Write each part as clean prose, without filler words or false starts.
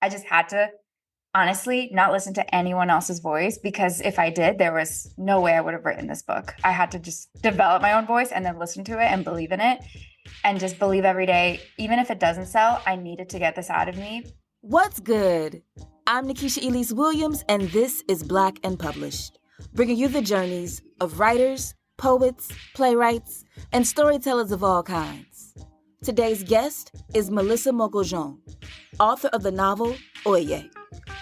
I just had to honestly not listen to anyone else's voice, because if I did, there was no way I would have written this book. I had to just develop my own voice and then listen to it and believe in it and just believe every day, even if it doesn't sell, I needed to get this out of me. What's good? I'm Nikesha Elise Williams, and this is Black and Published, bringing you the journeys of writers, poets, playwrights, and storytellers of all kinds. Today's guest is Melissa Mogollon, author of the novel Oye,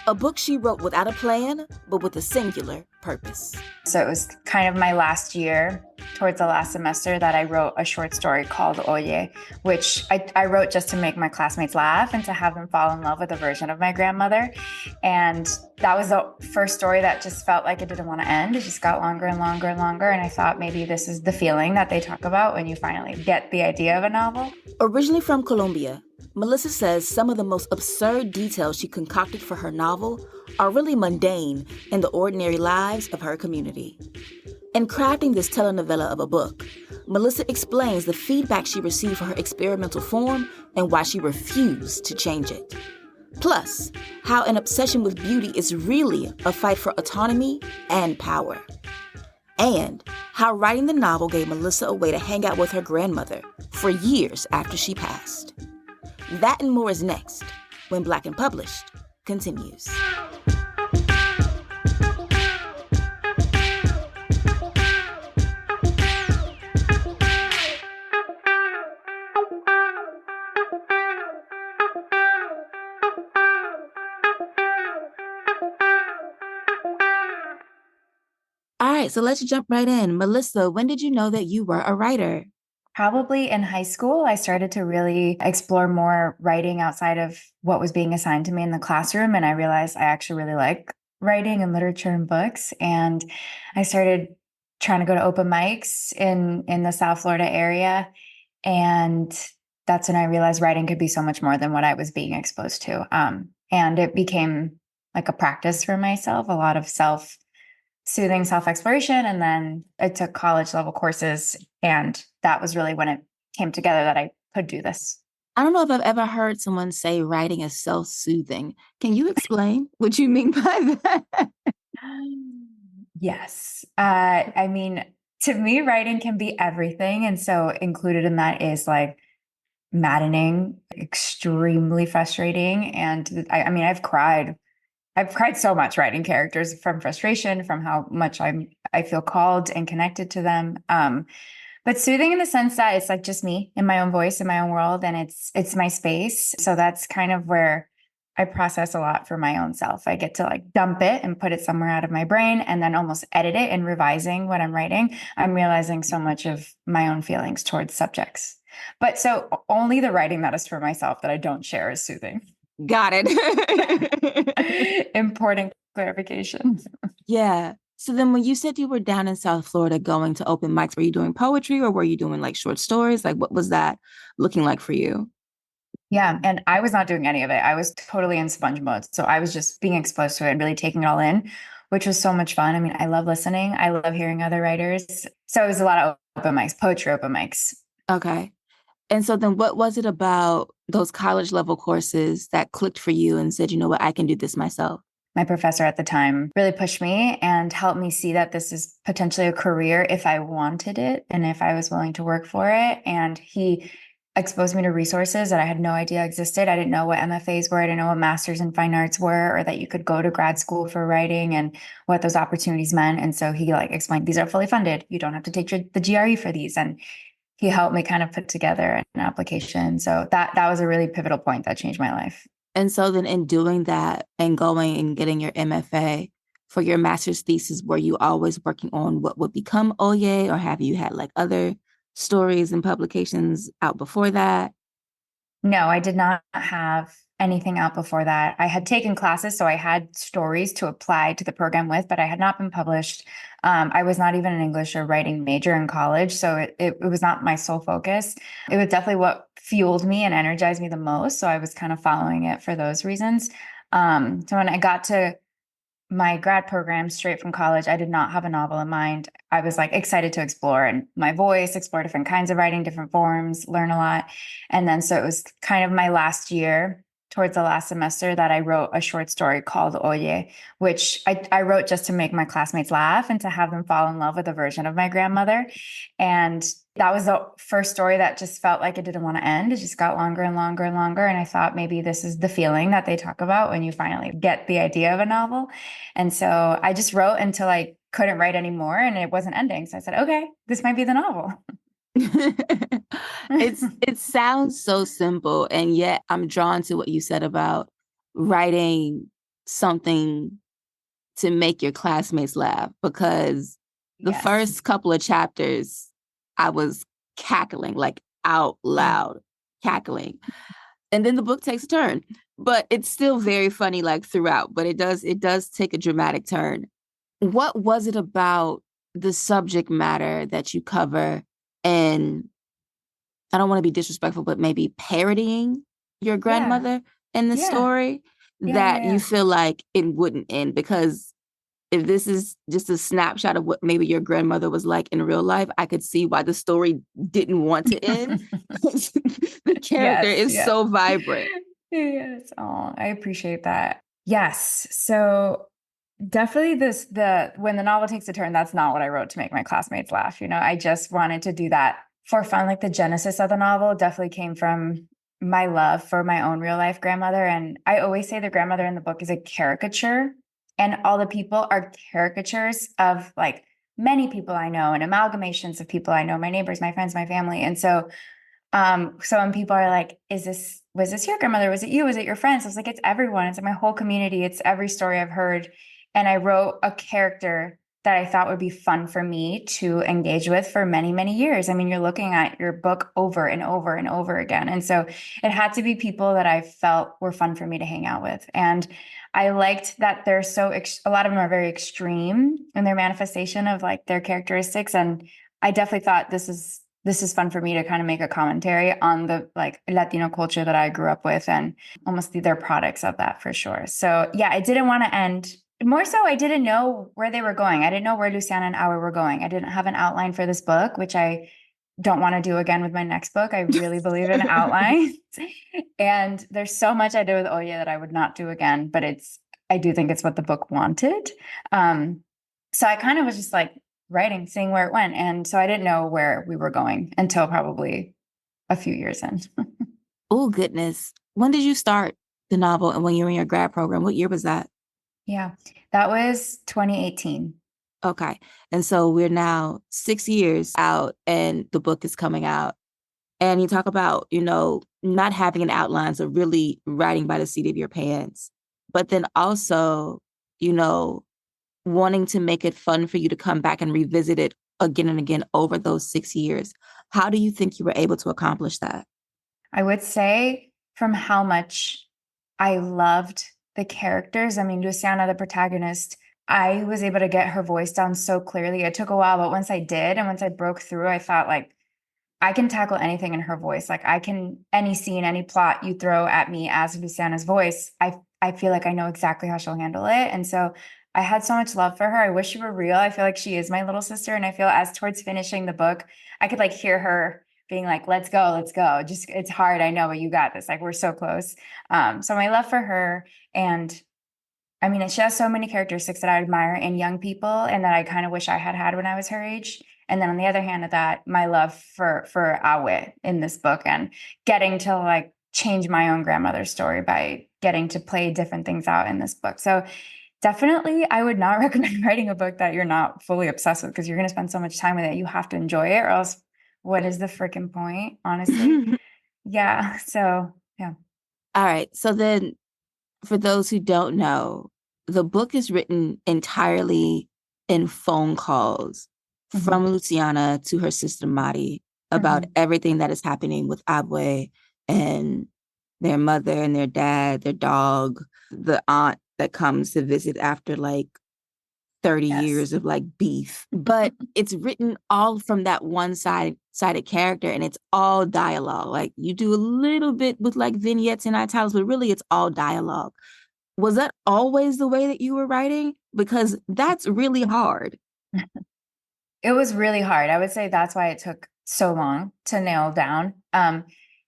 a book she wrote without a plan, but with a singular purpose. So it was kind of my last year, towards the last semester, that I wrote a short story called Oye, which I wrote just to make my classmates laugh and to have them fall in love with a version of my grandmother. And that was the first story that just felt like it didn't want to end. It just got longer and longer and longer. And I thought maybe this is the feeling that they talk about when you finally get the idea of a novel. Originally from Colombia, Melissa says some of the most absurd details she concocted for her novel are really mundane in the ordinary lives of her community. In crafting this telenovela of a book, Melissa explains the feedback she received for her experimental form and why she refused to change it. Plus, how an obsession with beauty is really a fight for autonomy and power. And how writing the novel gave Melissa a way to hang out with her grandmother for years after she passed. That and more is next, when Black and Published continues. All right, so let's jump right in. Melissa, when did you know that you were a writer? Probably in high school, I started to really explore more writing outside of what was being assigned to me in the classroom. And I realized I actually really like writing and literature and books. And I started trying to go to open mics in the South Florida area. And that's when I realized writing could be so much more than what I was being exposed to. And it became like a practice for myself, a lot of soothing self-exploration. And then I took college level courses, and that was really when it came together that I could do this. I don't know if I've ever heard someone say writing is self-soothing. Can you explain what you mean by that? Yes. I mean, to me, writing can be everything. And so included in that is like maddening, extremely frustrating. And I mean, I've cried so much writing characters from frustration, from how much I feel called and connected to them. But soothing in the sense that it's like just me in my own voice, in my own world, and it's my space. So that's kind of where I process a lot for my own self. I get to like dump it and put it somewhere out of my brain, and then almost edit it and revising what I'm writing. I'm realizing so much of my own feelings towards subjects. But so only the writing that is for myself that I don't share is soothing. Got it. Important clarification. Yeah. So then when you said you were down in South Florida going to open mics, were you doing poetry or were you doing like short stories? Like what was that looking like for you? Yeah. And I was not doing any of it. I was totally in sponge mode. So I was just being exposed to it and really taking it all in, which was so much fun. I mean, I love listening. I love hearing other writers. So it was a lot of open mics, poetry open mics. Okay. And so then what was it about those college level courses that clicked for you and said, you know what, I can do this myself? My professor at the time really pushed me and helped me see that this is potentially a career if I wanted it and if I was willing to work for it. And he exposed me to resources that I had no idea existed. I didn't know what MFAs were. I didn't know what masters in fine arts were, or that you could go to grad school for writing and what those opportunities meant. And so he like explained, these are fully funded. You don't have to take the GRE for these. And he helped me kind of put together an application. So that was a really pivotal point that changed my life. And so then in doing that and going and getting your MFA for your master's thesis, were you always working on what would become Oye, or have you had like other stories and publications out before that? No, I did not have anything out before that. I had taken classes, so I had stories to apply to the program with, but I had not been published. I was not even an English or writing major in college, so it was not my sole focus. It was definitely what fueled me and energized me the most, so I was kind of following it for those reasons. So when I got to my grad program straight from college, I did not have a novel in mind. I was like excited to explore and my voice, explore different kinds of writing, different forms, learn a lot. And then so it was kind of my last year towards the last semester that I wrote a short story called Oye, which I wrote just to make my classmates laugh and to have them fall in love with a version of my grandmother. And that was the first story that just felt like it didn't want to end. It just got longer and longer and longer. And I thought maybe this is the feeling that they talk about when you finally get the idea of a novel. And so I just wrote until I couldn't write anymore and it wasn't ending. So I said, okay, this might be the novel. It sounds so simple, and yet I'm drawn to what you said about writing something to make your classmates laugh, because the Yes. first couple of chapters I was cackling, like out loud cackling. And then the book takes a turn. But it's still very funny like throughout, but it does take a dramatic turn. What was it about the subject matter that you cover, and I don't want to be disrespectful, but maybe parodying your Yeah. grandmother in the Yeah. story, Yeah. Yeah. that you Yeah. feel like it wouldn't end? Because if this is just a snapshot of what maybe your grandmother was like in real life, I could see why the story didn't want to end. The character Yes. is Yeah. so vibrant. Yes. Oh, I appreciate that. Yes. So definitely the when the novel takes a turn, that's not what I wrote to make my classmates laugh. I just wanted to do that for fun. Like the genesis of the novel definitely came from my love for my own real life grandmother. And I always say the grandmother in the book is a caricature, and all the people are caricatures of like many people I know and amalgamations of people I know, my neighbors, my friends, my family. And so when people are like, was this your grandmother? Was it you? Was it your friends? I was like, it's everyone. It's my whole community. It's every story I've heard. And I wrote a character that I thought would be fun for me to engage with for many, many years. I mean, you're looking at your book over and over and over again. And so it had to be people that I felt were fun for me to hang out with. And I liked that they're a lot of them are very extreme in their manifestation of like their characteristics. And I definitely thought this is fun for me to kind of make a commentary on the like Latino culture that I grew up with and almost they're products of that for sure. So yeah, I didn't want to end. More so, I didn't know where they were going. I didn't know where Luciana and Awe were going. I didn't have an outline for this book, which I don't want to do again with my next book. I really believe in outlines. And there's so much I do with Oye that I would not do again, but I do think it's what the book wanted. Um, so I kind of was just like writing, seeing where it went. And so I didn't know where we were going until probably a few years in. Oh, goodness. When did you start the novel, and when you were in your grad program? What year was that? Yeah, that was 2018. Okay. And so we're now 6 years out and the book is coming out. And you talk about, not having an outline, so really writing by the seat of your pants, but then also, you know, wanting to make it fun for you to come back and revisit it again and again over those 6 years. How do you think you were able to accomplish that? I would say from how much I loved the characters. I mean, Luciana, the protagonist, I was able to get her voice down so clearly. It took a while, but once I did, and once I broke through, I thought like, I can tackle anything in her voice. Like I can any scene, any plot you throw at me as Luciana's voice, I feel like I know exactly how she'll handle it. And so I had so much love for her. I wish she were real. I feel like she is my little sister. And I feel as towards finishing the book, I could like hear her being like, let's go, let's go. Just it's hard, I know, but you got this. Like we're so close. So my love for her and I mean, she has so many characteristics that I admire in young people and that I kind of wish I had had when I was her age. And then on the other hand of that, my love for Awe in this book and getting to like change my own grandmother's story by getting to play different things out in this book. So definitely I would not recommend writing a book that you're not fully obsessed with because you're going to spend so much time with it. You have to enjoy it or else what is the freaking point, honestly? Yeah. So yeah. All right. So then, for those who don't know, the book is written entirely in phone calls Mm-hmm. from Luciana to her sister Mari about Mm-hmm. everything that is happening with Abwe and their mother and their dad, their dog, the aunt that comes to visit after like 30 Yes. years of like beef. But it's written all from that one sided character, and it's all dialogue. Like you do a little bit with like vignettes and italics, but really it's all dialogue. Was that always the way that you were writing? Because that's really hard. It was really hard. I would say that's why it took so long to nail down.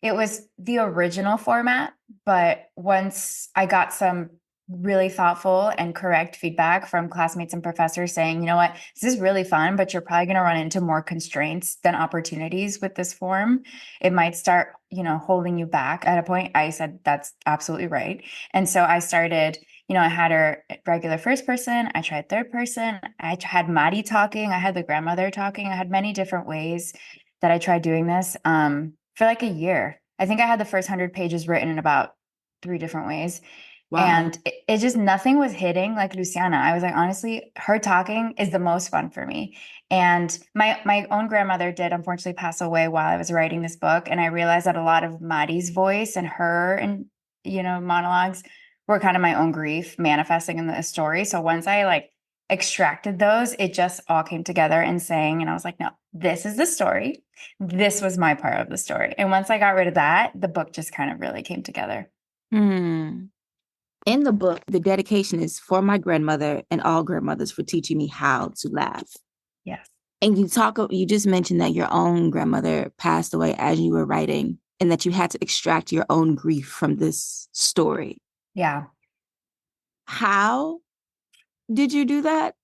It was the original format, but once I got some really thoughtful and correct feedback from classmates and professors saying, you know what, this is really fun, but you're probably going to run into more constraints than opportunities with this form. It might start, holding you back at a point. I said, that's absolutely right. And so I started, I had her regular first person, I tried third person, I had Maddie talking, I had the grandmother talking, I had many different ways that I tried doing this for like a year. I think I had the first 100 pages written in about 3 different ways. Wow. And it just nothing was hitting like Luciana. I was like, honestly, her talking is the most fun for me. And my own grandmother did unfortunately pass away while I was writing this book. And I realized that a lot of Maddie's voice and her and monologues were kind of my own grief manifesting in the story. So once I like extracted those, it just all came together and sang. And I was like, no, this is the story. This was my part of the story. And once I got rid of that, the book just kind of really came together. Hmm. In the book, the dedication is for my grandmother and all grandmothers for teaching me how to laugh. Yes. And you just mentioned that your own grandmother passed away as you were writing and that you had to extract your own grief from this story. Yeah. How did you do that?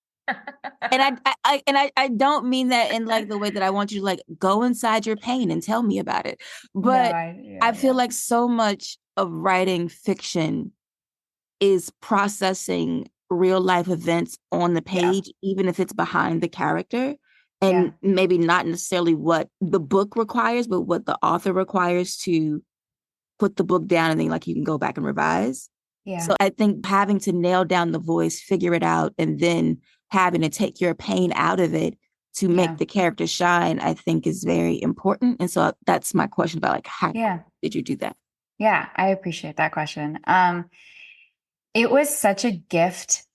And I don't mean that in like the way that I want you to like go inside your pain and tell me about it. No, But I yeah, feel yeah. like so much of writing fiction is processing real life events on the Yeah. page, even if it's behind the character, Yeah. and maybe not necessarily what the book requires, but what the author requires to put the book down and then like you can go back and revise. Yeah. So I think having to nail down the voice, figure it out, and then having to take your pain out of it to make Yeah. the character shine, I think is very important. And so that's my question about like how Yeah. did you do that? Yeah. I appreciate that question. It was such a gift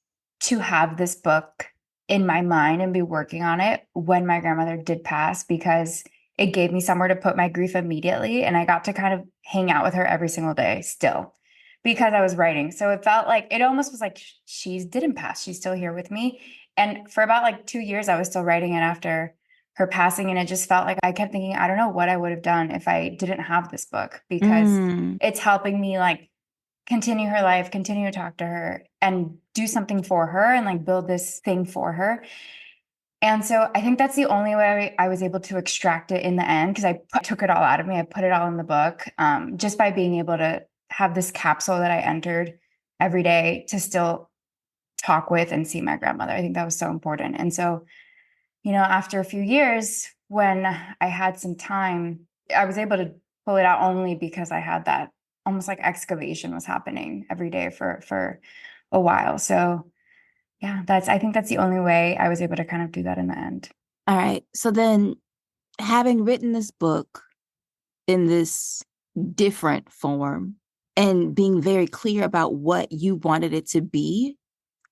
to have this book in my mind and be working on it when my grandmother did pass because it gave me somewhere to put my grief immediately. And I got to kind of hang out with her every single day still because I was writing. So it felt like it almost was like she didn't pass. She's still here with me. And for about like 2 years, I was still writing it after her passing. And it just felt like I kept thinking, I don't know what I would have done if I didn't have this book because Mm, it's helping me like continue her life, continue to talk to her and do something for her and like build this thing for her. And so I think that's the only way I was able to extract it in the end because took it all out of me. I put it all in the book just by being able to have this capsule that I entered every day to still talk with and see my grandmother. I think that was so important. And so, after a few years, when I had some time, I was able to pull it out only because I had that almost like excavation was happening every day for a while. So yeah, I think that's the only way I was able to kind of do that in the end. all right. So then having written this book in this different form and being very clear about what you wanted it to be,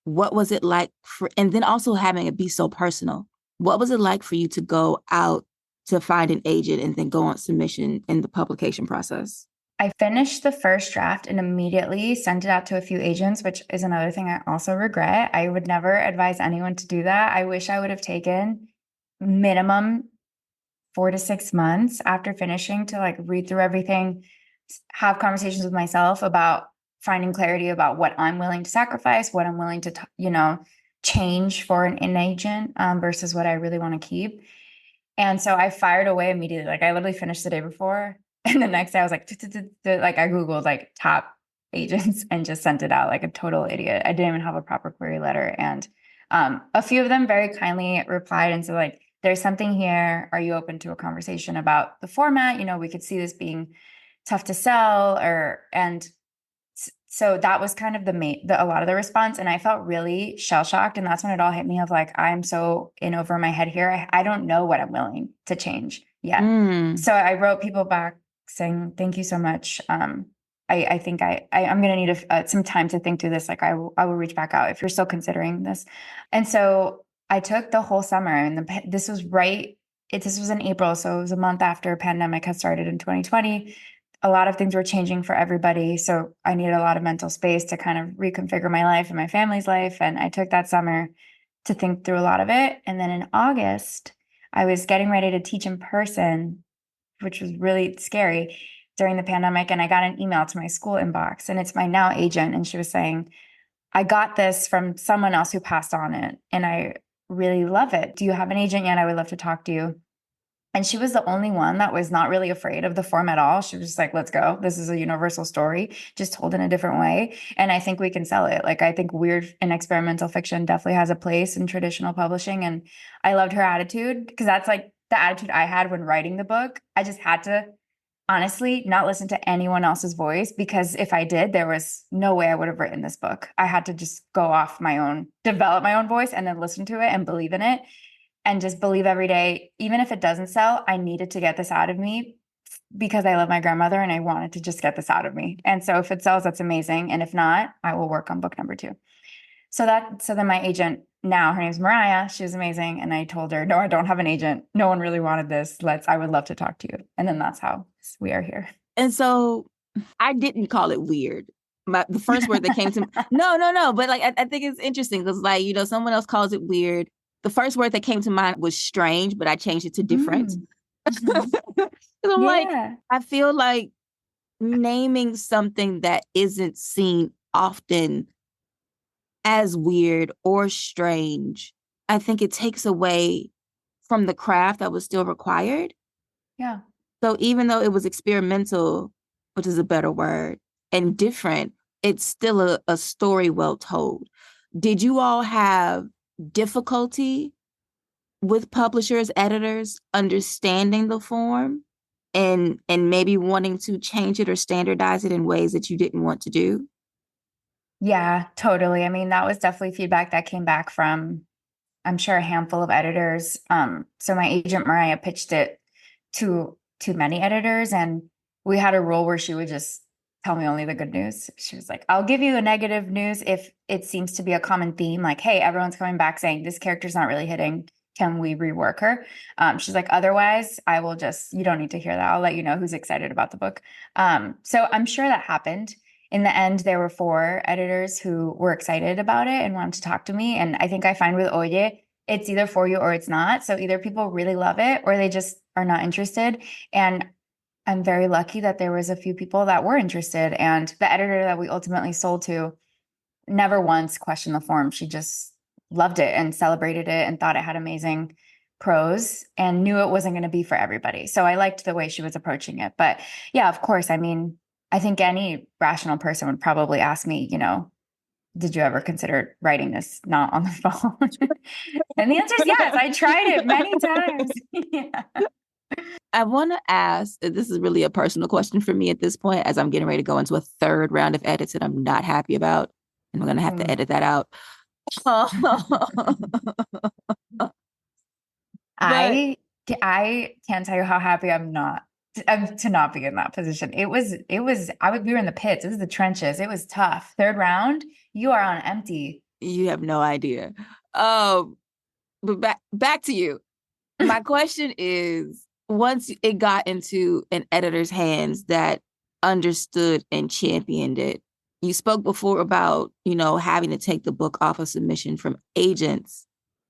what was it like and then also having it be so personal. What was it like for you to go out to find an agent and then go on submission in the publication process? I finished the first draft and immediately sent it out to a few agents, which is another thing I also regret. I would never advise anyone to do that. I wish I would have taken minimum 4 to 6 months after finishing to like read through everything, have conversations with myself about finding clarity about what I'm willing to sacrifice, what I'm willing to, change for an agent versus what I really want to keep. And so I fired away immediately. Like I literally finished the day before. And the next day I was like, like I Googled like top agents and just sent it out like a total idiot. I didn't even have a proper query letter. And a few of them very kindly replied and said, like, there's something here. Are you open to a conversation about the format? We could see this being tough to sell and so that was kind of a lot of the response. And I felt really shell shocked. And that's when it all hit me of like, I'm so in over my head here. I don't know what I'm willing to change yet. Mm. So I wrote people back saying, thank you so much. I think I'm going to need some time to think through this. Like I will reach back out if you're still considering this. And so I took the whole summer and this was this was in April. So it was a month after pandemic had started in 2020. A lot of things were changing for everybody. So I needed a lot of mental space to kind of reconfigure my life and my family's life. And I took that summer to think through a lot of it. And then in August, I was getting ready to teach in person, which was really scary, during the pandemic, and I got an email to my school inbox, and it's my now agent. And she was saying, I got this from someone else who passed on it, and I really love it. Do you have an agent yet? I would love to talk to you. And she was the only one that was not really afraid of the form at all. She was just like, let's go. This is a universal story, just told in a different way. And I think we can sell it. Like, I think weird and experimental fiction definitely has a place in traditional publishing. And I loved her attitude, because that's like the attitude I had when writing the book. I just had to honestly not listen to anyone else's voice, because if I did, there was no way I would have written this book. I had to just go off my own, develop my own voice, and then listen to it and believe in it, and just believe every day, even if it doesn't sell, I needed to get this out of me, because I love my grandmother and I wanted to just get this out of me. And so if it sells, that's amazing. And if not, I will work on book number 2. So then my agent now, her name's Mariah. She was amazing. And I told her, no, I don't have an agent. No one really wanted this. I would love to talk to you. And then that's how we are here. And so I didn't call it weird. The first word that came to me, no. But like, I think it's interesting because, like, you know, someone else calls it weird. The first word that came to mind was strange, but I changed it to different. Because I'm like, I feel like naming something that isn't seen often as weird or strange, I think it takes away from the craft that was still required. Yeah. So even though it was experimental, which is a better word, and different, it's still a story well told. Did you all have difficulty with publishers, editors understanding the form and maybe wanting to change it or standardize it in ways that you didn't want to do? Yeah, totally. I mean, that was definitely feedback that came back from, I'm sure, a handful of editors. So my agent Mariah pitched it to many editors, and we had a rule where she would just tell me only the good news. She was like, I'll give you the negative news if it seems to be a common theme, like, hey, everyone's coming back saying this character's not really hitting. Can we rework her? She's like, otherwise, I will just, you don't need to hear that. I'll let you know who's excited about the book. So I'm sure that happened. In the end, there were 4 editors who were excited about it and wanted to talk to me. And I think I find with Oye, it's either for you or it's not. So either people really love it or they just are not interested. And I'm very lucky that there was a few people that were interested. And the editor that we ultimately sold to never once questioned the form. She just loved it and celebrated it and thought it had amazing prose and knew it wasn't going to be for everybody. So I liked the way she was approaching it. But yeah, of course, I mean, I think any rational person would probably ask me, you know, did you ever consider writing this not on the phone? And the answer is yes. I tried it many times. Yeah. I want to ask, this is really a personal question for me at this point, as I'm getting ready to go into a 3rd round of edits that I'm not happy about, and I'm going to have to edit that out. I can't tell you how happy I'm not to not be in that position. We were in the pits. It was the trenches. It was tough. 3rd round, you are on empty. You have no idea. But back to you. My question is, once it got into an editor's hands that understood and championed it, you spoke before about, you know, having to take the book off of submission from agents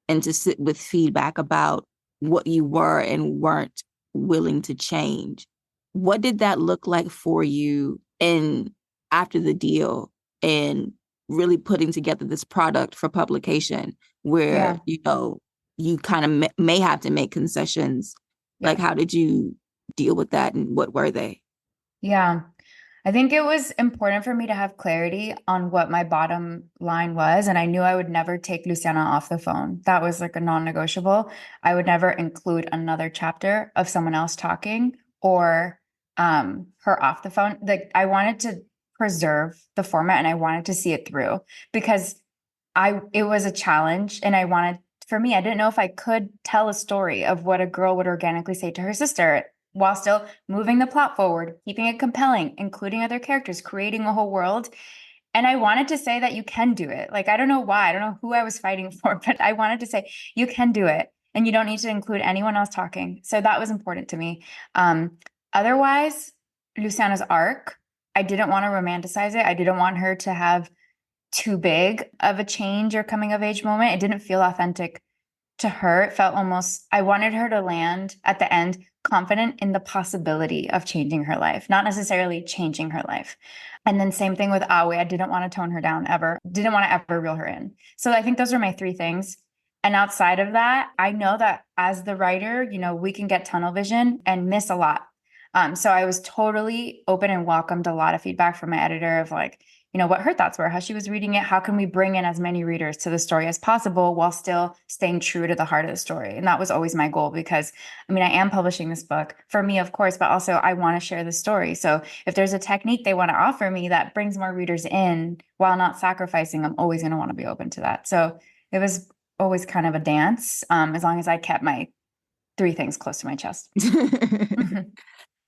and to sit with feedback about what you were and weren't willing to change. What did that look like for you in after the deal and really putting together this product for publication where, you know, you kind of may have to make concessions? Like, how did you deal with that and what were they? Yeah. I think it was important for me to have clarity on what my bottom line was. And I knew I would never take Luciana off the phone. That was like a non-negotiable. I would never include another chapter of someone else talking or her off the phone. Like, I wanted to preserve the format and I wanted to see it through, because it was a challenge, and for me, I didn't know if I could tell a story of what a girl would organically say to her sister while still moving the plot forward, keeping it compelling, including other characters, creating a whole world. And I wanted to say that you can do it. Like, I don't know why, I don't know who I was fighting for, but I wanted to say you can do it and you don't need to include anyone else talking. So that was important to me. Otherwise, Luciana's arc, I didn't want to romanticize it. I didn't want her to have too big of a change or coming of age moment. It didn't feel authentic to her, it felt almost, I wanted her to land at the end confident in the possibility of changing her life, not necessarily changing her life. And then same thing with Awe. I didn't want to tone her down ever, didn't want to ever reel her in. So I think those are my three things. And outside of that, I know that as the writer, we can get tunnel vision and miss a lot. So I was totally open and welcomed a lot of feedback from my editor of like, what her thoughts were, how she was reading it. How can we bring in as many readers to the story as possible while still staying true to the heart of the story? And that was always my goal because, I am publishing this book for me, of course, but also I want to share the story. So if there's a technique they want to offer me that brings more readers in while not sacrificing, I'm always going to want to be open to that. So it was always kind of a dance, as long as I kept my three things close to my chest.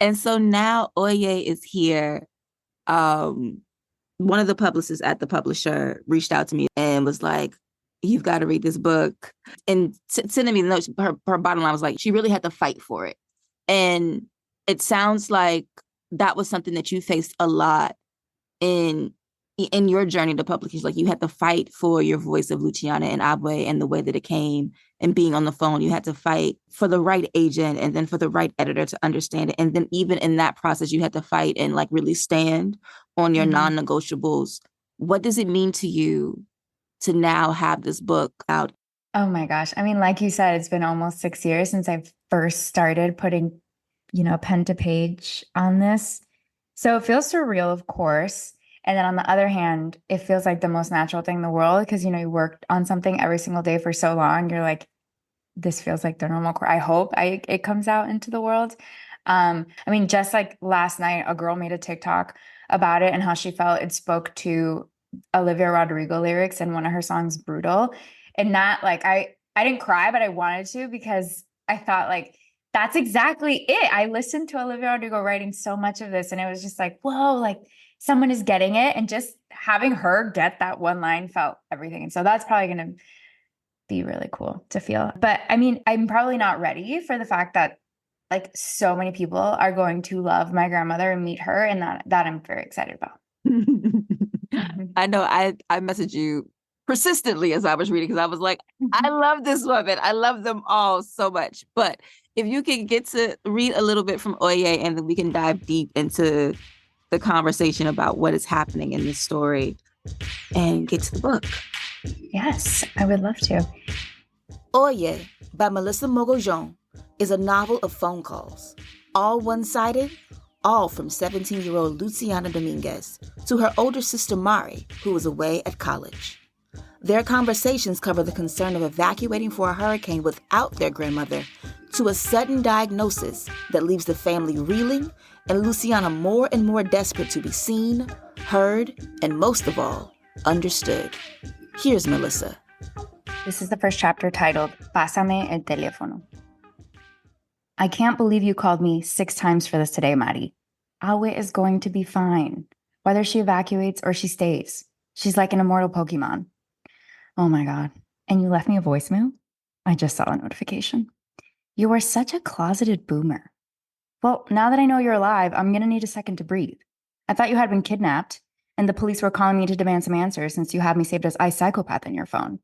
And so now Oye is here. One of the publicists at the publisher reached out to me and was like, you've got to read this book. And sending me the notes, her bottom line was like, she really had to fight for it. And it sounds like that was something that you faced a lot in your journey to publication. Like you had to fight for your voice of Luciana and Abwe and the way that it came, and being on the phone, you had to fight for the right agent and then for the right editor to understand it. And then even in that process, you had to fight and like really stand on your non-negotiables. What does it mean to you to now have this book out? Oh my gosh. Like you said, it's been almost 6 years since I first started putting, pen to page on this. So it feels surreal, of course. And then on the other hand, it feels like the most natural thing in the world because, you worked on something every single day for so long. You're like, this feels like the normal core. I hope it comes out into the world. Just like last night, a girl made a TikTok about it and how she felt it spoke to Olivia Rodrigo lyrics in one of her songs, Brutal. And that, like, I didn't cry, but I wanted to because I thought, like, that's exactly it. I listened to Olivia Rodrigo writing so much of this, and it was just like, whoa, like, someone is getting it. And just having her get that one line felt everything. And so that's probably going to be really cool to feel. But I'm probably not ready for the fact that like so many people are going to love my grandmother and meet her, and that I'm very excited about. I know I messaged you persistently as I was reading because I was like, I love this woman. I love them all so much. But if you can get to read a little bit from Oye, and then we can dive deep into the conversation about what is happening in this story and get to the book. Yes, I would love to. Oye by Melissa Mogollon is a novel of phone calls, all one-sided, all from 17-year-old Luciana Dominguez to her older sister Mari, who was away at college. Their conversations cover the concern of evacuating for a hurricane without their grandmother, to a sudden diagnosis that leaves the family reeling and Luciana more and more desperate to be seen, heard, and most of all, understood. Here's Melissa. This is the first chapter titled Pásame el teléfono. I can't believe you called me 6 times for this today, Mari. Awe is going to be fine, whether she evacuates or she stays. She's like an immortal Pokemon. Oh my God. And you left me a voicemail? I just saw a notification. You are such a closeted boomer. Well, now that I know you're alive, I'm going to need a second to breathe. I thought you had been kidnapped, and the police were calling me to demand some answers since you have me saved as iPsychopath in your phone.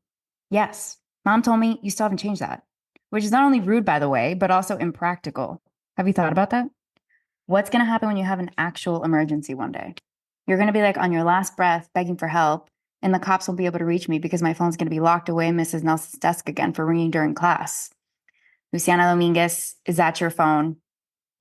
Yes, Mom told me you still haven't changed that, which is not only rude, by the way, but also impractical. Have you thought about that? What's going to happen when you have an actual emergency one day? You're going to be like on your last breath begging for help, and the cops won't be able to reach me because my phone's going to be locked away in Mrs. Nelson's desk again for ringing during class. Luciana Dominguez, is that your phone?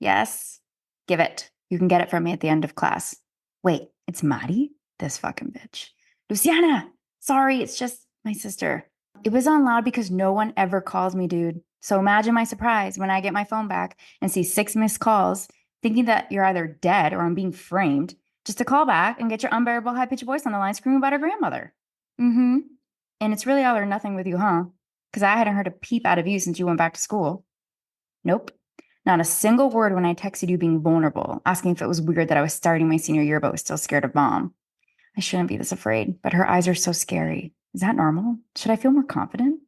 Yes? Give it. You can get it from me at the end of class. Wait, it's Mari? This fucking bitch. Luciana! Sorry, it's just my sister. It was on loud because no one ever calls me, dude. So imagine my surprise when I get my phone back and see 6 missed calls, thinking that you're either dead or I'm being framed, just to call back and get your unbearable high-pitched voice on the line screaming about her grandmother. And it's really all or nothing with you, huh? Because I hadn't heard a peep out of you since you went back to school. Nope. Not a single word when I texted you being vulnerable, asking if it was weird that I was starting my senior year but was still scared of Mom. I shouldn't be this afraid, but her eyes are so scary. Is that normal? Should I feel more confident?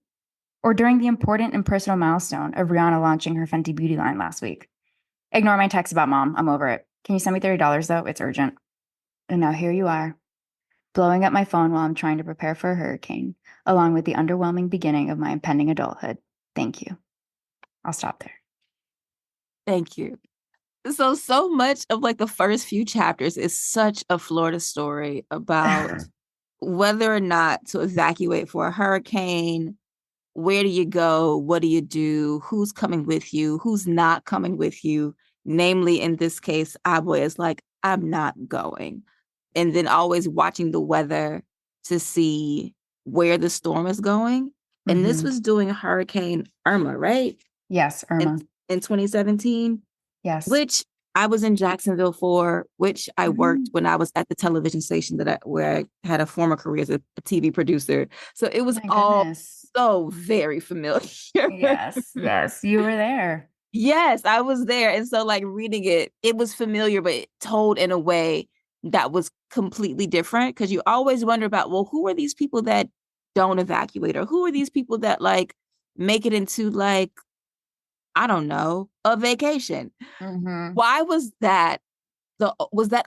Or during the important and personal milestone of Rihanna launching her Fenty Beauty line last week? Ignore my text about Mom. I'm over it. Can you send me $30 though? It's urgent. And now here you are, blowing up my phone while I'm trying to prepare for a hurricane, along with the underwhelming beginning of my impending adulthood. Thank you. I'll stop there. Thank you. So much of like the first few chapters is such a Florida story about whether or not to evacuate for a hurricane. Where do you go? What do you do? Who's coming with you? Who's not coming with you? Namely, in this case, Aboy is like, I'm not going. And then always watching the weather to see where the storm is going. And this was doing Hurricane Irma, right? Yes, In, Irma. in 2017, Yes. which I was in Jacksonville for, which I worked Mhm. when I was at the television station where I had a former career as a TV producer. So it was My all goodness. so very familiar. Yes, yes, you were there. Yes, I was there. And so like reading it, it was familiar, but told in a way that was completely different. Cause you always wonder about, well, who are these people that don't evacuate? Or who are these people that like make it into like, I don't know, a vacation? Hmm. Why was that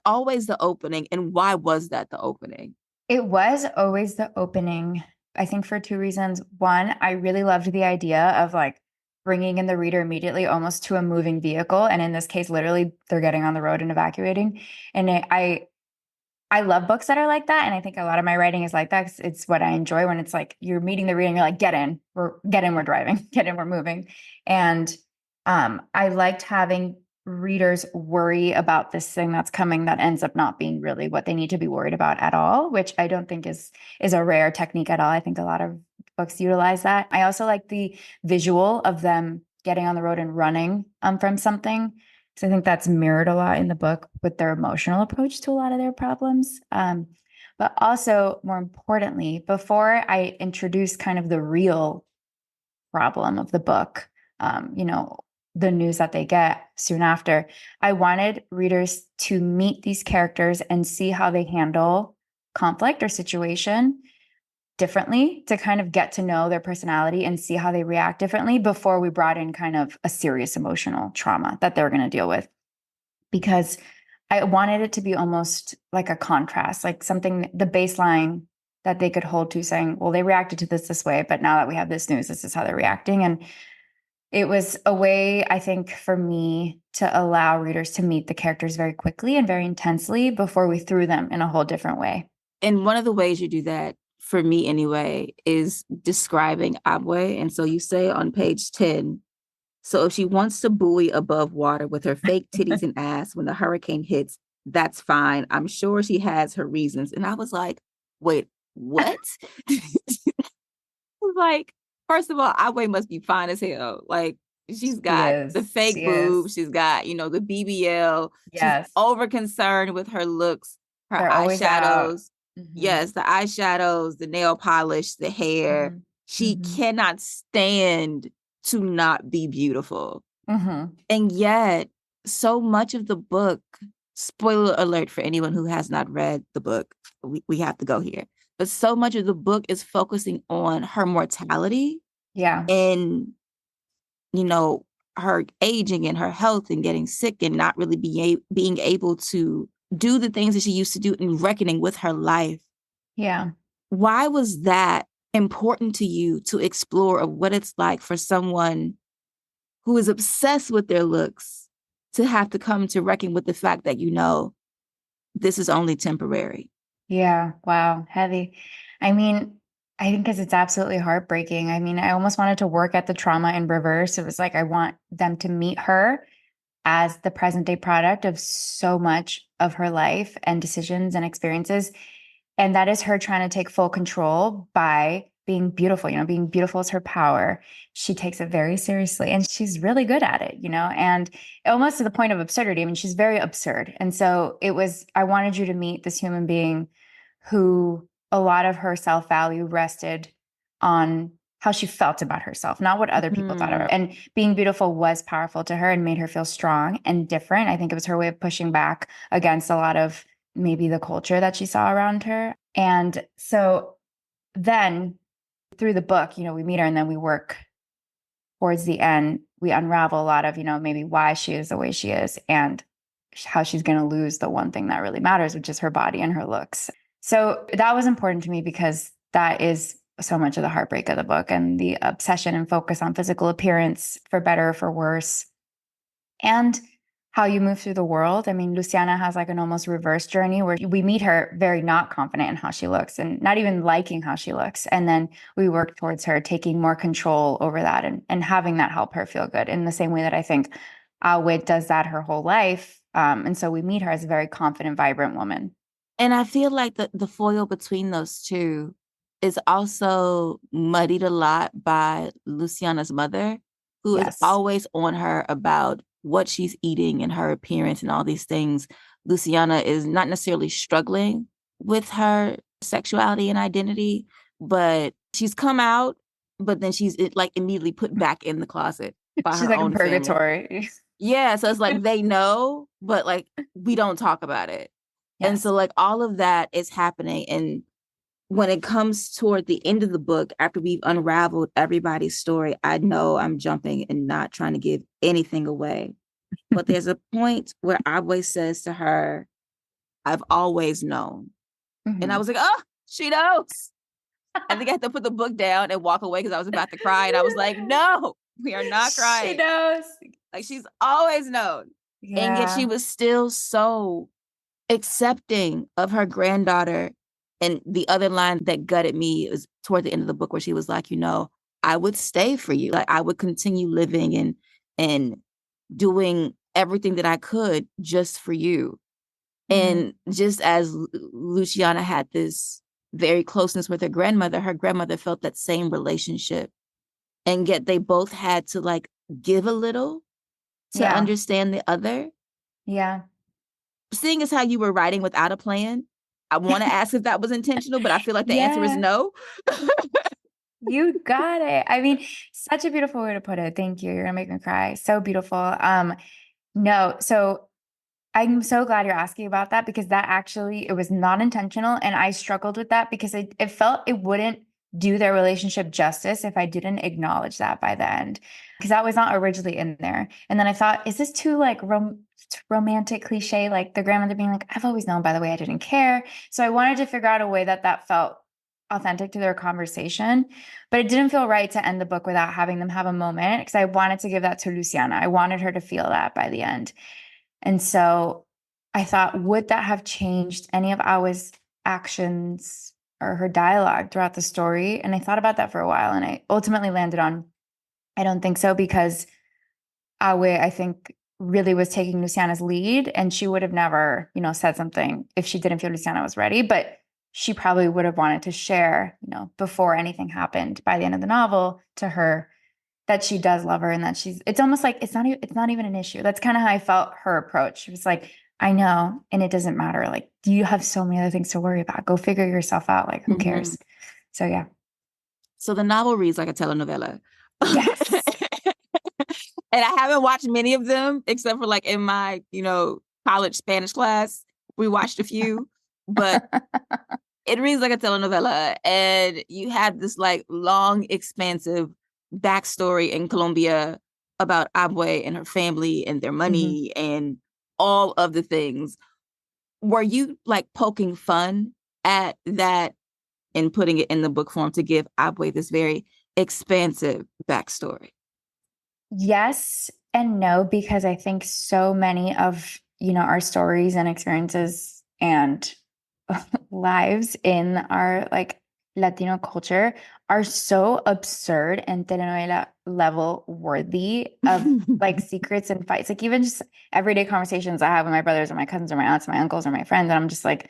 always the opening? And why was that the opening? It was always the opening, I think, for two reasons. One, I really loved the idea of like bringing in the reader immediately almost to a moving vehicle. And in this case, literally, they're getting on the road and evacuating. And I love books that are like that. And I think a lot of my writing is like that. It's what I enjoy when it's like you're meeting the reader and you're like, get in, we're driving, get in, we're moving. And I liked having readers worry about this thing that's coming that ends up not being really what they need to be worried about at all, which I don't think is a rare technique at all. I think a lot of books utilize that. I also like the visual of them getting on the road and running from something. So I think that's mirrored a lot in the book with their emotional approach to a lot of their problems. But also, more importantly, before I introduce kind of the real problem of the book, you know, the news that they get soon after, I wanted readers to meet these characters and see how they handle conflict or situation differently, to kind of get to know their personality and see how they react differently before we brought in kind of a serious emotional trauma that they're going to deal with. Because I wanted it to be almost like a contrast, like something, the baseline that they could hold to, saying, well, they reacted to this way, but now that we have this news, this is how they're reacting. And it was a way, I think, for me to allow readers to meet the characters very quickly and very intensely before we threw them in a whole different way. And one of the ways you do that, for me anyway, is describing Abwe. And so you say on page 10, so if she wants to buoy above water with her fake titties and ass when the hurricane hits, that's fine. I'm sure she has her reasons. And I was like, wait, what? Like, first of all, Abwe must be fine as hell. Like, she's She got the is. fake She is. boobs, she's got, the BBL. She's Yes. over concerned with her looks, her They're always out. eyeshadows. Hmm. Yes, the eyeshadows, the nail polish, the hair. Hmm. She Hmm. cannot stand to not be beautiful. Hmm. And yet, so much of the book, spoiler alert for anyone who has not read the book, we have to go here. But so much of the book is focusing on her mortality Yeah. and, you know, her aging and her health and getting sick and not really being able to do the things that she used to do and reckoning with her life. Yeah. Why was that important to you to explore of what it's like for someone who is obsessed with their looks to have to come to reckon with the fact that, this is only temporary? Yeah. Wow. Heavy. I mean, I think because it's absolutely heartbreaking. I mean, I almost wanted to work at the trauma in reverse. It was like I want them to meet her as the present day product of so much of her life and decisions and experiences. And that is her trying to take full control by being beautiful. Being beautiful is her power. She takes it very seriously and she's really good at it, and almost to the point of absurdity. I mean, she's very absurd. And so I wanted you to meet this human being who a lot of her self value rested on how she felt about herself, not what other people thought of her. And being beautiful was powerful to her and made her feel strong and different. I think it was her way of pushing back against a lot of maybe the culture that she saw around her. And so then through the book, we meet her and then we work towards the end. We unravel a lot of, maybe why she is the way she is and how she's going to lose the one thing that really matters, which is her body and her looks. So that was important to me because that is so much of the heartbreak of the book and the obsession and focus on physical appearance for better or for worse. And how you move through the world. I mean, Luciana has like an almost reverse journey where we meet her very not confident in how she looks and not even liking how she looks. And then we work towards her taking more control over that and having that help her feel good in the same way that I think Awit does that her whole life. And so we meet her as a very confident, vibrant woman. And I feel like the foil between those two is also muddied a lot by Luciana's mother, who is Yes. always on her about what she's eating and her appearance and all these things. Luciana is not necessarily struggling with her sexuality and identity, but she's come out, but then she's like immediately put back in the closet by She's her like in own family. purgatory. Yeah, so it's like they know, but like we don't talk about it. And Yes. so like all of that is happening. And when it comes toward the end of the book, after we've unraveled everybody's story, I know I'm jumping and not trying to give anything away. But there's a point where Abwe says to her, I've always known. And I Mhm. was like, oh, she knows. I think I had to put the book down and walk away because I was about to cry. And I was like, no, we are not She crying. knows. Like she's always known. And yet she Yeah. was still so accepting of her granddaughter. And the other line that gutted me was toward the end of the book where she was like, you know, I would stay for you. Like I would continue living and doing everything that I could just for you. Mhm. And just as Luciana had this very closeness with her grandmother felt that same relationship. And yet they both had to like give a little to Yeah. understand the other. Yeah. Seeing as how you were writing without a plan, I want to ask if that was intentional, but I feel like the answer is Yeah. no. You got it. I mean, such a beautiful way to put it. Thank you. You're gonna make me cry. So beautiful. No, so I'm so glad you're asking about that because that actually it was not intentional and I struggled with that because it felt it wouldn't do their relationship justice if I didn't acknowledge that by the end because that was not originally in there. And then I thought, is this too like romantic cliche like the grandmother being like, I've always known by the way I didn't care. So I wanted to figure out a way that that felt authentic to their conversation, but it didn't feel right to end the book without having them have a moment because I wanted to give that to Luciana. I wanted her to feel that by the end. And so I thought, would that have changed any of Awa's actions or her dialogue throughout the story? And I thought about that for a while and I ultimately landed on, I don't think so because Awe, I think, really was taking Luciana's lead and she would have never, said something if she didn't feel Luciana was ready. But she probably would have wanted to share, before anything happened by the end of the novel to her that she does love her and that it's almost like it's not even an issue. That's kind of how I felt her approach. It was like, I know, and it doesn't matter. Like, do you have so many other things to worry about? Go figure yourself out. Like, who Mm-hmm. cares? So yeah. So the novel reads like a telenovela. Yes. And I haven't watched many of them except for like in my, college Spanish class. We watched a few, but it reads like a telenovela. And you have this like long, expansive backstory in Colombia about Abue and her family and their Mhm. money and all of the things. Were you like poking fun at that and putting it in the book form to give Abue this very expansive backstory? Yes and no, because I think so many of, our stories and experiences and lives in our like Latino culture are so absurd and telenovela level worthy of like secrets and fights. Like even just everyday conversations I have with my brothers or my cousins or my aunts, my uncles or my friends, and I'm just like,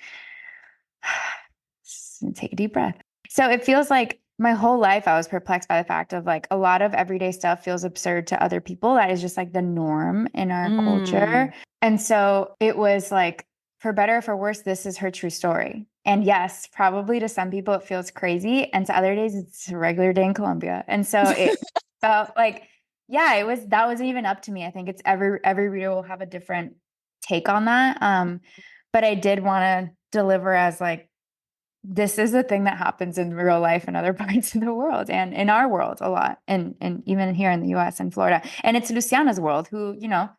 just take a deep breath. So it feels like my whole life I was perplexed by the fact of like a lot of everyday stuff feels absurd to other people. That is just like the norm in our Mm. culture. And so it was like, for better or for worse, this is her true story. And yes, probably to some people it feels crazy, and to other days it's a regular day in Colombia. And so it felt like, yeah, that wasn't even up to me. I think it's every reader will have a different take on that. But I did want to deliver as like this is a thing that happens in real life in other parts of the world and in our world a lot, and even here in the US and Florida. And it's Luciana's world, who,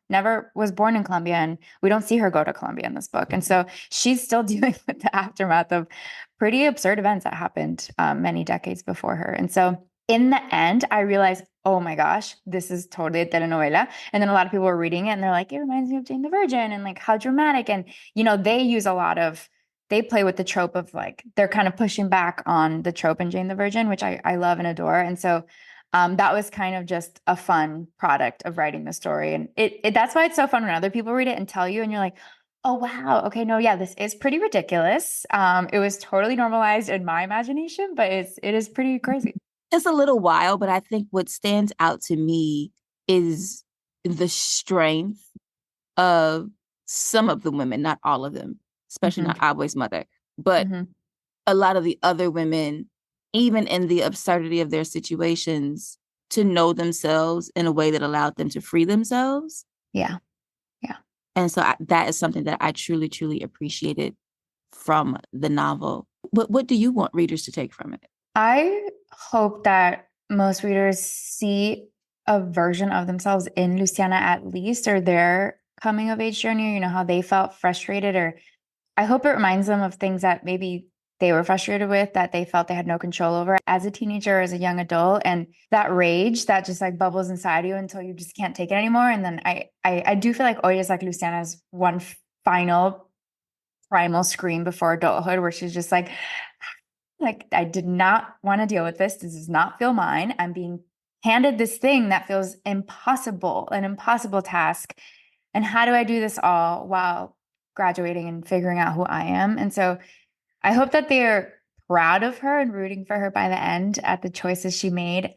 never was born in Colombia, and we don't see her go to Colombia in this book. And so she's still dealing with the aftermath of pretty absurd events that happened many decades before her. And so in the end, I realized, oh my gosh, this is totally a telenovela. And then a lot of people were reading it and they're like, it reminds me of Jane the Virgin, and like how dramatic. And, they use they play with the trope of like, they're kind of pushing back on the trope in Jane the Virgin, which I love and adore. And so that was kind of just a fun product of writing the story. And that's why it's so fun when other people read it and tell you, and you're like, oh, wow. Okay. No, yeah, this is pretty ridiculous. It was totally normalized in my imagination, but it is pretty crazy. It's a little wild, but I think what stands out to me is the strength of some of the women, not all of them, especially not Aboy's mother, but a lot of the other women, even in the absurdity of their situations, to know themselves in a way that allowed them to free themselves. Yeah. Yeah. And so that is something that I truly, truly appreciated from the novel. What do you want readers to take from it? I hope that most readers see a version of themselves in Luciana, at least, or their coming of age journey, how they felt frustrated, or I hope it reminds them of things that maybe they were frustrated with, that they felt they had no control over as a teenager, as a young adult, and that rage that just like bubbles inside you until you just can't take it anymore. And then I do feel like Oya is like Luciana's one final primal scream before adulthood, where she's just like, I did not want to deal with this. This does not feel mine. I'm being handed this thing that feels impossible, an impossible task. And how do I do this all while graduating and figuring out who I am? And so I hope that they're proud of her and rooting for her by the end at the choices she made.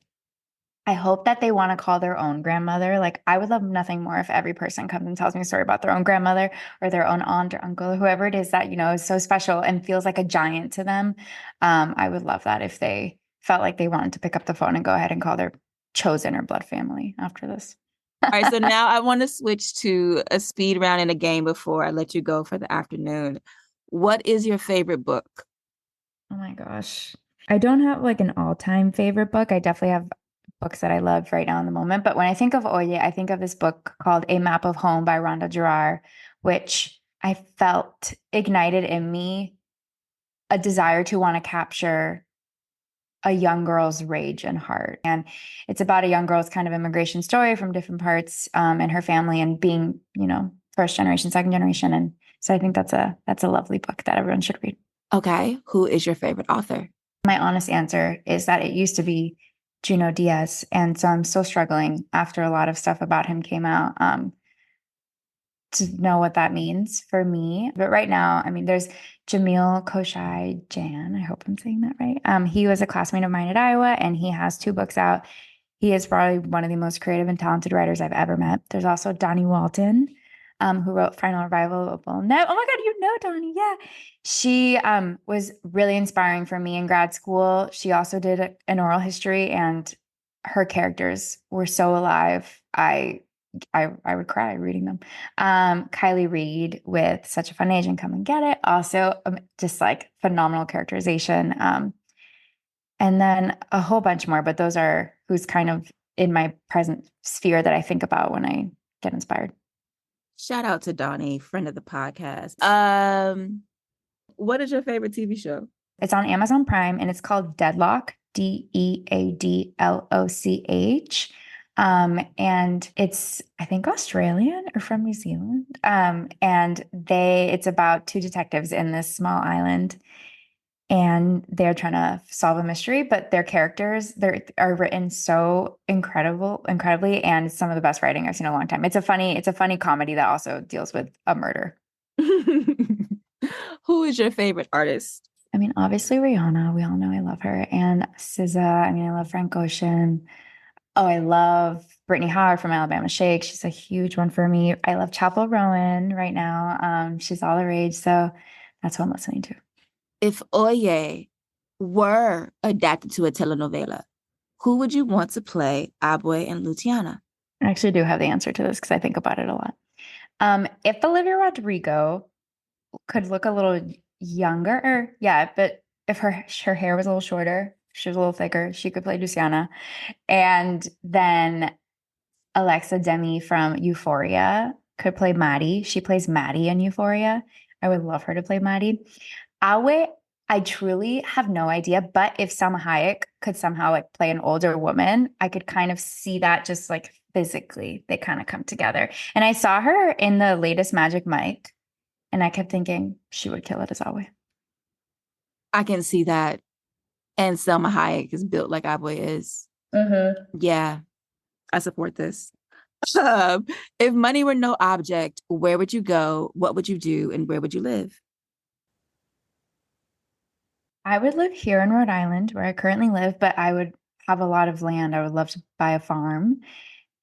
I hope that they want to call their own grandmother. Like, I would love nothing more if every person comes and tells me a story about their own grandmother or their own aunt or uncle or whoever it is that, is so special and feels like a giant to them. I would love that if they felt like they wanted to pick up the phone and go ahead and call their chosen or blood family after this. All right, so now I want to switch to a speed round in a game before I let you go for the afternoon. What is your favorite book? Oh my gosh. I don't have like an all-time favorite book. I definitely have books that I love right now in the moment. But when I think of Oye, I think of this book called A Map of Home by Rhonda Girard, which I felt ignited in me a desire to want to capture a young girl's rage and heart. And it's about a young girl's kind of immigration story from different parts in her family, and being, first generation, second generation. And so I think that's a lovely book that everyone should read. Okay. Who is your favorite author? My honest answer is that it used to be Junot Diaz. And so I'm still struggling after a lot of stuff about him came out to know what that means for me. But right now, I mean, there's Jamil Koshai Jan. I hope I'm saying that right. He was a classmate of mine at Iowa, and he has 2 books out. He is probably one of the most creative and talented writers I've ever met. There's also Donnie Walton, who wrote Final Revival of Bull Net. Oh my God, you know Donnie. Yeah. She was really inspiring for me in grad school. She also did an oral history, and her characters were so alive. I would cry reading them. Kylie Reed with Such a Fun Age and Come and Get It. Also, just like phenomenal characterization. And then a whole bunch more, but those are who's kind of in my present sphere that I think about when I get inspired. Shout out to Donnie, friend of the podcast. What is your favorite TV show? It's on Amazon Prime, and it's called Deadlock, Deadloch. And it's, I think, Australian or from New Zealand. And it's about 2 detectives in this small island, and they're trying to solve a mystery, but their characters, are written so incredibly, and it's some of the best writing I've seen in a long time. It's a funny comedy that also deals with a murder. Who is your favorite artist? I mean, obviously Rihanna. We all know I love her. And SZA. I mean, I love Frank Ocean. Oh, I love Brittany Howard from Alabama Shake. She's a huge one for me. I love Chapel Rowan right now. She's all the rage. So that's what I'm listening to. If Oye were adapted to a telenovela, who would you want to play Aboy and Luciana? I actually do have the answer to this because I think about it a lot. If Olivia Rodrigo could look a little younger, but if her hair was a little shorter, she was a little thicker, she could play Luciana. And then Alexa Demi from Euphoria could play Maddie. She plays Maddie in Euphoria. I would love her to play Maddie. Awe, I truly have no idea, but if Salma Hayek could somehow like play an older woman, I could kind of see that just like physically they kind of come together. And I saw her in the latest Magic Mike, and I kept thinking she would kill it as Awe. I can see that. And Selma Hayek is built like Abwe is. Mm-hmm. Yeah, I support this. If money were no object, where would you go? What would you do? And where would you live? I would live here in Rhode Island where I currently live, but I would have a lot of land. I would love to buy a farm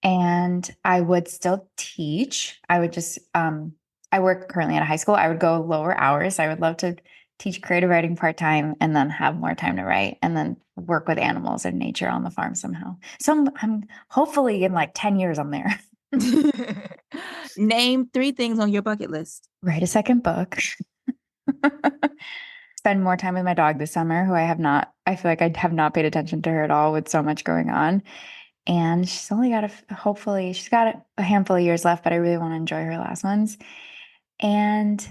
and I would still teach. I would just, I work currently at a high school. I would go lower hours. I would love to teach creative writing part-time and then have more time to write and then work with animals and nature on the farm somehow. So I'm hopefully in like 10 years I'm there. Name 3 things on your bucket list. Write a second book. Spend more time with my dog this summer, who I feel like I have not paid attention to her at all with so much going on. And she's only got hopefully, she's got a handful of years left, but I really want to enjoy her last ones. And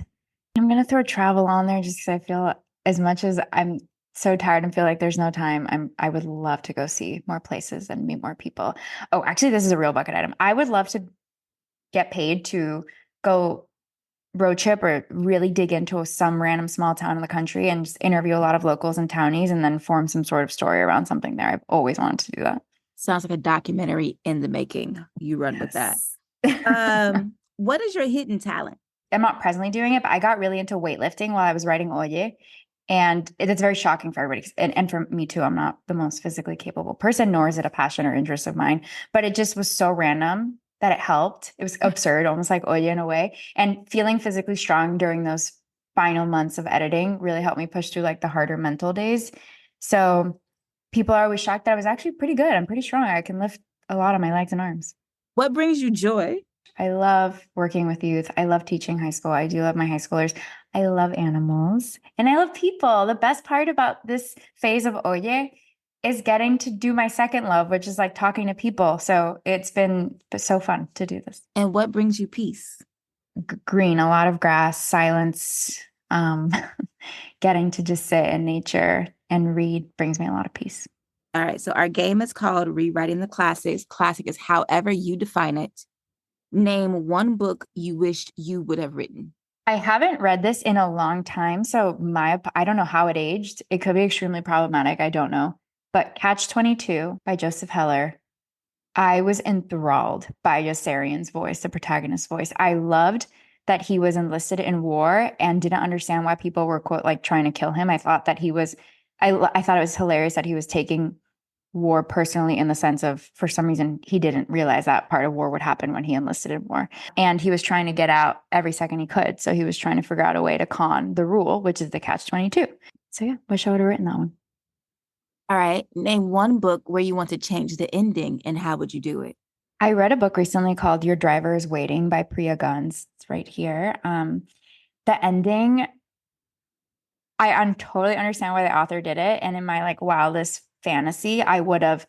I'm going to throw travel on there just because I feel as much as I'm so tired and feel like there's no time, I would love to go see more places and meet more people. Oh, actually, this is a real bucket item. I would love to get paid to go road trip or really dig into some random small town in the country and just interview a lot of locals and townies and then form some sort of story around something there. I've always wanted to do that. Sounds like a documentary in the making. You run with that. What is your hidden talent? I'm not presently doing it, but I got really into weightlifting while I was writing Oye. And it's very shocking for everybody. And for me too, I'm not the most physically capable person, nor is it a passion or interest of mine. But it just was so random that it helped. It was absurd, almost like Oye in a way. And feeling physically strong during those final months of editing really helped me push through like the harder mental days. So people are always shocked that I was actually pretty good. I'm pretty strong. I can lift a lot on my legs and arms. What brings you joy? I love working with youth. I love teaching high school. I do love my high schoolers. I love animals and I love people. The best part about this phase of Oye is getting to do my second love, which is like talking to people. So it's been so fun to do this. And what brings you peace? Green, a lot of grass, silence, getting to just sit in nature and read brings me a lot of peace. All right. So our game is called Rewriting the Classics. Classic is however you define it. Name 1 book you wished you would have written. I haven't read this in a long time, so I don't know how it aged. It could be extremely problematic. I don't know. But Catch-22 by Joseph Heller, I was enthralled by Yossarian's voice, the protagonist's voice. I loved that he was enlisted in war and didn't understand why people were quote like trying to kill him. I thought it was hilarious that he was taking war personally in the sense of, for some reason, he didn't realize that part of war would happen when he enlisted in war. And he was trying to get out every second he could. So he was trying to figure out a way to con the rule, which is the Catch-22. So yeah, wish I would have written that one. All right. Name 1 book where you want to change the ending and how would you do it? I read a book recently called Your Driver is Waiting by Priya Guns. It's right here. The ending, I totally understand why the author did it. And in my like wildest fantasy, I would have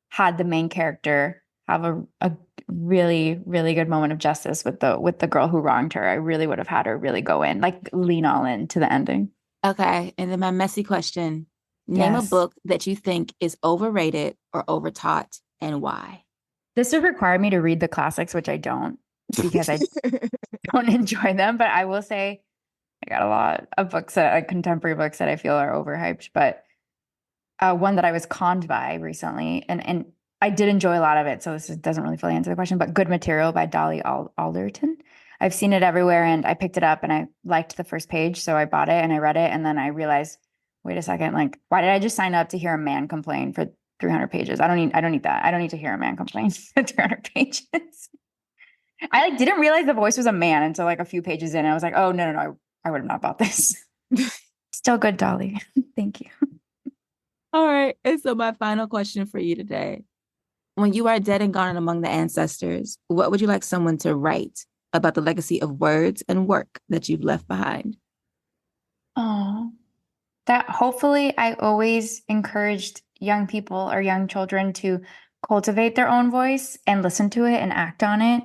had the main character have a really, really good moment of justice with the girl who wronged her. I really would have had her really go in, like lean all in to the ending. Okay. And then my messy question, name a book that you think is overrated or overtaught and why. This would require me to read the classics, which I don't because I don't enjoy them. But I will say I got a lot of books, contemporary books that I feel are overhyped, but one that I was conned by recently, and I did enjoy a lot of it, so this doesn't really fully answer the question, but Good Material by Dolly Alderton. I've seen it everywhere, and I picked it up, and I liked the first page, so I bought it, and I read it, and then I realized, wait a second, like, why did I just sign up to hear a man complain for 300 pages? I don't need that. I don't need to hear a man complain for 300 pages. I like didn't realize the voice was a man until like a few pages in. I was like, oh, no, I would have not bought this. Still good, Dolly. Thank you. All right. And so my final question for you today. When you are dead and gone among the ancestors, what would you like someone to write about the legacy of words and work that you've left behind? Oh, that hopefully I always encouraged young people or young children to cultivate their own voice and listen to it and act on it,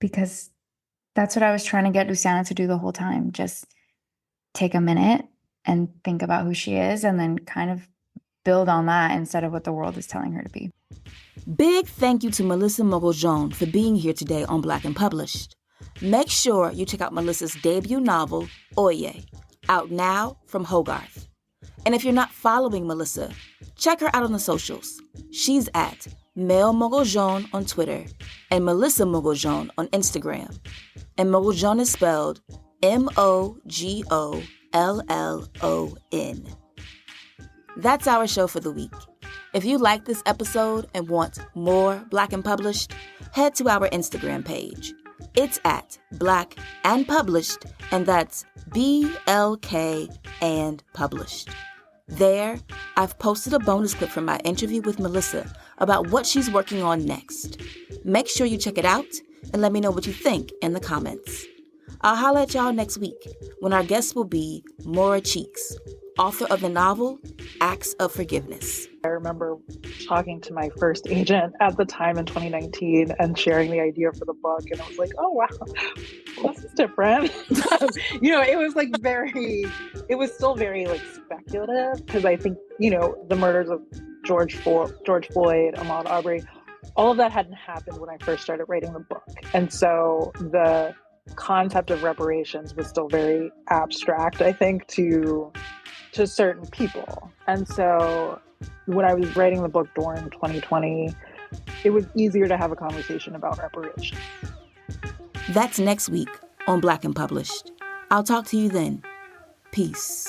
because that's what I was trying to get Luciana to do the whole time. Just take a minute and think about who she is and then kind of build on that instead of what the world is telling her to be. Big thank you to Melissa Mogollon for being here today on Black and Published. Make sure you check out Melissa's debut novel, Oye, out now from Hogarth. And if you're not following Melissa, check her out on the socials. She's at Mel Mogollon on Twitter and Melissa Mogollon on Instagram. And Mogollon is spelled Mogollon. That's our show for the week. If you like this episode and want more Black and Published, head to our Instagram page. It's at Black and Published, and that's BLK and Published. There, I've posted a bonus clip from my interview with Melissa about what she's working on next. Make sure you check it out and let me know what you think in the comments. I'll holler at y'all next week when our guest will be Maura Cheeks, author of the novel Acts of Forgiveness. I remember talking to my first agent at the time in 2019 and sharing the idea for the book, and I was like, oh wow, this is different. It was like it was still very like speculative, because I think, the murders of George Floyd, Ahmaud Arbery, all of that hadn't happened when I first started writing the book. And so the concept of reparations was still very abstract, I think, to certain people. And so when I was writing the book during 2020, it was easier to have a conversation about reparations. That's next week on Black and Published. I'll talk to you then. Peace.